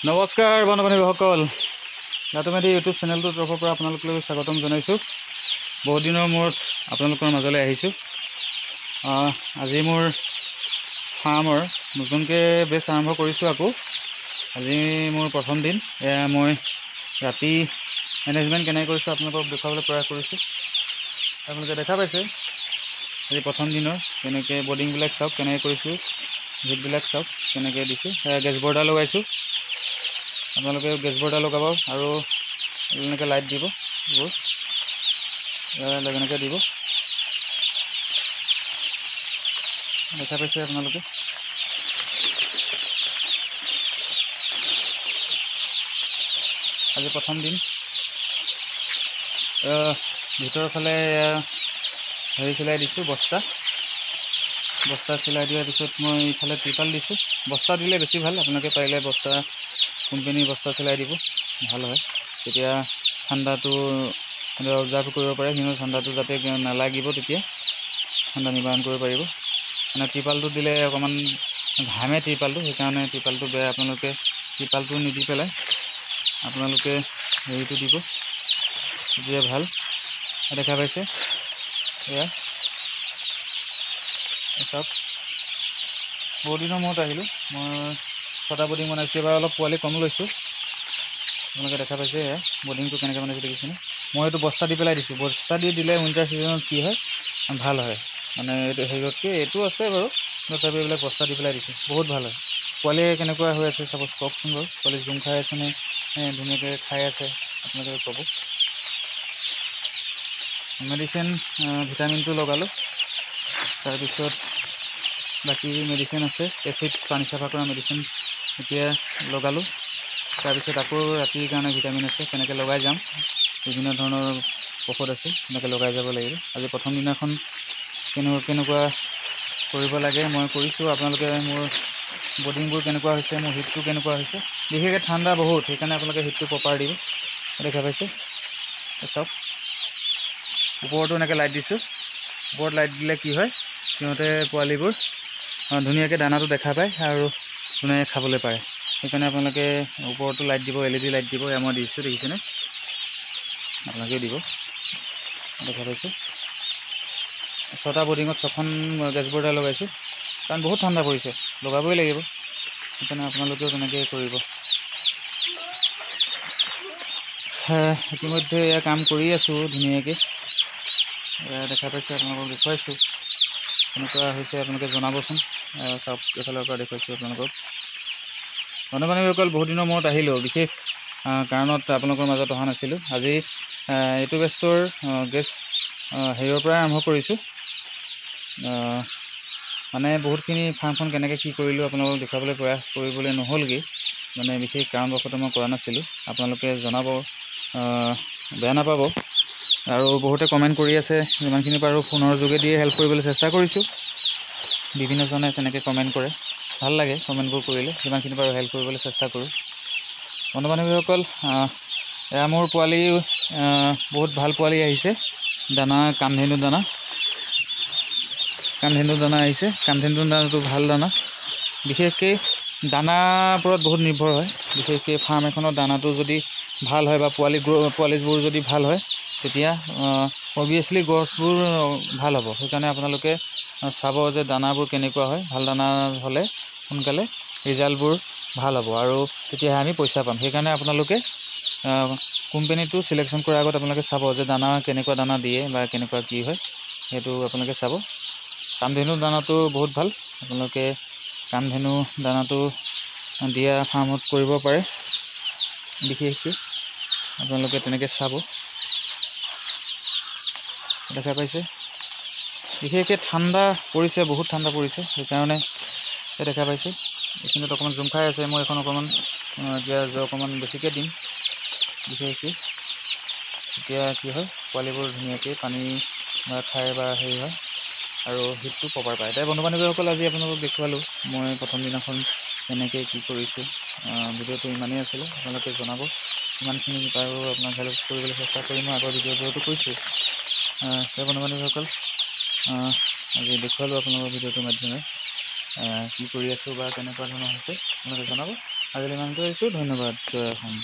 নমস্কাৰ বন্ধু-বান্ধৱীসকল, নাটমেদি ইউটিউব চেনেলটোৰ তৰফৰ পৰা আপোনালোকলৈ স্বাগতম জনাইছোঁ। বহুত দিনৰ মূৰত আপোনালোকৰ মাজলৈ আহিছোঁ। আজি মোৰ ফাৰ্মৰ নতুনকৈ বেচ আৰম্ভ কৰিছোঁ। আকৌ আজি মোৰ প্ৰথম দিন। এয়া মই ৰাতি মেনেজমেণ্ট কেনেকৈ কৰিছোঁ আপোনালোকক দেখুৱাবলৈ প্ৰয়াস কৰিছোঁ। আপোনালোকে দেখা পাইছে আজি প্ৰথম দিনৰ কেনেকৈ বৰ্ডিংবিলাক চাওক, কেনেকৈ কৰিছোঁ, হিটবিলাক চাওক কেনেকৈ দিছোঁ। গেছ বৰ্ডাৰ লগাইছোঁ। আপোনালোকে গেছ বৰ্ডাৰ লগাব আৰু এনেকৈ লাইট দিব, এইবোৰ এনেকৈ দিব। দেখা পাইছে আপোনালোকে। আজি প্ৰথম দিন। ভিতৰৰ ফালে হেৰি চিলাই দিছোঁ, বস্তা চিলাই দিয়াৰ পিছত মই ইফালে ত্ৰিপাল দিছোঁ। বস্তা দিলে বেছি ভাল, আপোনালোকে পাৰিলে বস্তা কোম্পানীৰ বস্তা চিলাই দিব, ভাল হয়। তেতিয়া ঠাণ্ডাটো অবজাৰ্ভ কৰিব পাৰে, কিন্তু ঠাণ্ডাটো যাতে নালাগিব, তেতিয়া ঠাণ্ডা নিবাৰণ কৰিব পাৰিব। মানে ত্ৰিপালটো দিলে অকণমান ঘামে ত্ৰিপালটো, সেইকাৰণে ত্ৰিপালটো বেয়া। আপোনালোকে ত্ৰিপালটো নিদি পেলাই আপোনালোকে হেৰিটো দিব, তেতিয়া ভাল। দেখা পাইছে এয়া চাওক। বহুত দিনৰ মূৰত আহিলোঁ। মই 6টা বৰ্ডিং বনাইছোঁ। এবাৰ অলপ পোৱালি কম লৈছোঁ। আপোনালোকে দেখা পাইছে এয়া বৰ্ডিংটো কেনেকৈ বনাইছোঁ দেখিছেনে। মই এইটো বস্তা দি পেলাই দিছোঁ। বস্তা দি দিলে উইণ্টাৰ ছিজনত কি হয়, ভাল হয়। মানে এইটো হেৰিতকৈ এইটো আছে বাৰু, তথাপি এইবিলাক বস্তা দি পেলাই দিছোঁ, বহুত ভাল হয়। পোৱালি কেনেকুৱা হৈ আছে চাপ'জ কওকচোন বাৰু। পোৱালি জুম খাই আছেনে, ধুনীয়াকৈ খাই আছে, আপোনালোকে ক'ব। মেডিচিন ভিটামিনটো লগালোঁ। তাৰপিছত বাকী মেডিচিন আছে, এচিড পানী চাফা কৰা মেডিচিন এতিয়া লগালোঁ। তাৰপিছত আকৌ ৰাতিৰ কাৰণে ভিটামিন আছে, তেনেকৈ লগাই যাম। বিভিন্ন ধৰণৰ ঔষধ আছে, তেনেকৈ লগাই যাব লাগিব। আজি প্ৰথম দিনাখন কেনেকুৱা কৰিব লাগে মই কৰিছোঁ। আপোনালোকে মোৰ বৰ্ডিংবোৰ কেনেকুৱা হৈছে, মোৰ হিটটো কেনেকুৱা হৈছে, বিশেষকৈ ঠাণ্ডা বহুত, সেইকাৰণে আপোনালোকে হিটটো প্ৰপাৰ দিব। দেখা পাইছে চাওক। ওপৰতো এনেকৈ লাইট দিছোঁ। ওপৰত লাইট দিলে কি হয়, সিহঁতে পোৱালিবোৰ ধুনীয়াকৈ দানাটো দেখা পায় আৰু ধুনীয়াকৈ খাবলৈ পায়। সেইকাৰণে আপোনালোকে ওপৰতো লাইট দিব, LED লাইট দিব। এয়া মই দিছোঁ, দেখিছেনে। আপোনালোকেও দিব। দেখা পাইছোঁ 6টা বৰ্ডিঙত 6খন গেছ বৰ্ডাৰ লগাইছোঁ, কাৰণ বহুত ঠাণ্ডা পৰিছে, লগাবই লাগিব। সেইকাৰণে আপোনালোকেও তেনেকৈ কৰিব। ইতিমধ্যে এয়া কাম কৰি আছোঁ ধুনীয়াকৈ। দেখা পাইছে, আপোনালোকক দেখুৱাইছোঁ কেনেকুৱা হৈছে। আপোনালোকে জনাবচোন। চাওক, এইফালৰ পৰা দেখুৱাইছোঁ আপোনালোকক। বন্ধু-বান্ধৱীসকল, বহুত দিনৰ মূৰত আহিলোঁ। বিশেষ কাৰণত আপোনালোকৰ মাজত অহা নাছিলোঁ। আজি এইটো বেষ্টৰ গেছ হেৰিৰ পৰাই আৰম্ভ কৰিছোঁ। মানে বহুতখিনি ফাৰ্মখন কেনেকৈ কি কৰিলোঁ আপোনালোকক দেখুৱাবলৈ প্ৰয়াস কৰিবলৈ নহ'লগৈ, মানে বিশেষ কাৰণবশতঃ মই কৰা নাছিলোঁ। আপোনালোকে জনাব, বেয়া নাপাব। আৰু বহুতে কমেণ্ট কৰি আছে, যিমানখিনি পাৰোঁ ফোনৰ যোগেদিয়ে হেল্প কৰিবলৈ চেষ্টা কৰিছোঁ। বিভিন্নজনে তেনেকৈ কমেণ্ট কৰে, ভাল লাগে কমেণ্টবোৰ কৰিলে। যিমানখিনি পাৰোঁ হেল্প কৰিবলৈ চেষ্টা কৰোঁ। বন্ধু-বান্ধৱীসকল, এয়া মোৰ পোৱালি, বহুত ভাল পোৱালি আহিছে। দানা কামধেনু দানা আহিছে। কামধেনু দানাটো ভাল দানা। বিশেষকৈ দানাৰ ওপৰত বহুত নিৰ্ভৰ হয়। বিশেষকৈ ফাৰ্ম এখনৰ দানাটো যদি ভাল হয় বা পোৱালিবোৰ যদি ভাল হয়, তেতিয়া অবভিয়াছলি গ্ৰ'থবোৰ ভাল হ'ব। সেইকাৰণে আপোনালোকে চাব যে দানাবোৰ কেনেকুৱা হয়। ভাল দানা হ'লে সোনকালে ৰিজাল্টবোৰ ভাল হ'ব আৰু তেতিয়াহে আমি পইচা পাম। সেইকাৰণে আপোনালোকে কোম্পেনীটো চিলেকশ্যন কৰাৰ আগত আপোনালোকে চাব যে দানা কেনেকুৱা দানা দিয়ে বা কেনেকুৱা কি হয়, সেইটো আপোনালোকে চাব। কামধেনু দানাটো বহুত ভাল। আপোনালোকে কামধেনু দানাটো দিয়া ফাৰ্মত কৰিব পাৰে। বিশেষকৈ আপোনালোকে তেনেকৈ চাব। দেখা পাইছে, বিশেষকৈ ঠাণ্ডা পৰিছে, বহুত ঠাণ্ডা পৰিছে। সেইকাৰণে দেখা পাইছে এইখিনিত অকণমান জুম খাই আছে। মই এখন অকণমান এতিয়া অকণমান বেছিকৈ দিম। বিশেষকৈ এতিয়া কি হয়, পোৱালিবোৰ ধুনীয়াকৈ পানী বা খাই বা হেৰি হয় আৰু হিটটো প্ৰপাৰ পায়। এতিয়া বন্ধু-বান্ধৱীসকল, আজি আপোনালোকক দেখুৱালোঁ মই প্ৰথম দিনাখন কেনেকৈ কি কৰিছোঁ। ভিডিঅ'টো ইমানেই আছিলে। আপোনালোকে জনাব, ইমানখিনি পাৰোঁ আপোনাক হেল্প কৰিবলৈ চেষ্টা কৰিম। মই আগৰ ভিডিঅ'বোৰতো কৈছোঁ। বন্ধু-বান্ধৱীসকল, আজি দেখুৱালোঁ আপোনালোকৰ ভিডিঅ'টোৰ মাধ্যমে কি কৰি আছোঁ বা কেনেকুৱা ধৰণৰ হৈছে, আপোনালোকে জনাব। আজিলৈ ইমানতে আহিছোঁ, ধন্যবাদ, জয় অসম।